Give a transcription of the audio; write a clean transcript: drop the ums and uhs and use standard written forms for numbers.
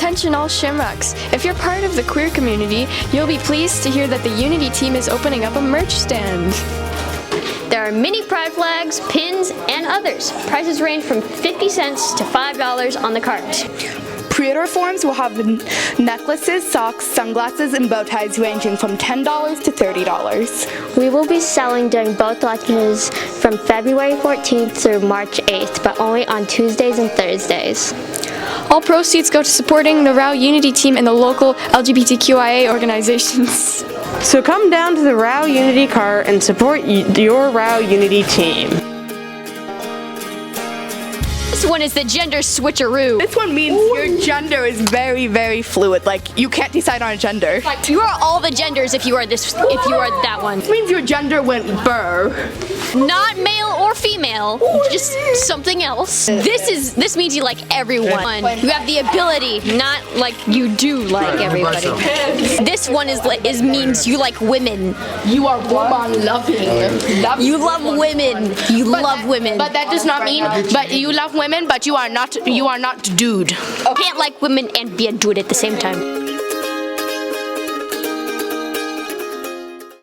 Attention all Shamrocks. If you're part of the queer community, you'll be pleased to hear that the Unity team is opening up a merch stand. There are mini pride flags, pins, and others. Prices range from 50 cents to $5 on the cart. Pre-order forms will have necklaces, socks, sunglasses, and bow ties ranging from $10 to $30. We will be selling during both lunches from February 14th through March 8th, but only on Tuesdays and Thursdays. All proceeds go to supporting the Rowe Unity team and the local LGBTQIA organizations. So come down to the Rowe Unity cart and support your Rowe Unity team. This one is the gender switcheroo. This one means your gender is very, very fluid. Like, you can't decide on a gender. You are all the genders if you are that one. It means your gender went burr. Not male or female, just something else. This means you like everyone. You have the ability, not like you do like everybody. This one means you like women. You are woman loving. You love women. You love women. But that does not mean, but you love women, but you are not dude. Can't like women and be a dude at the same time.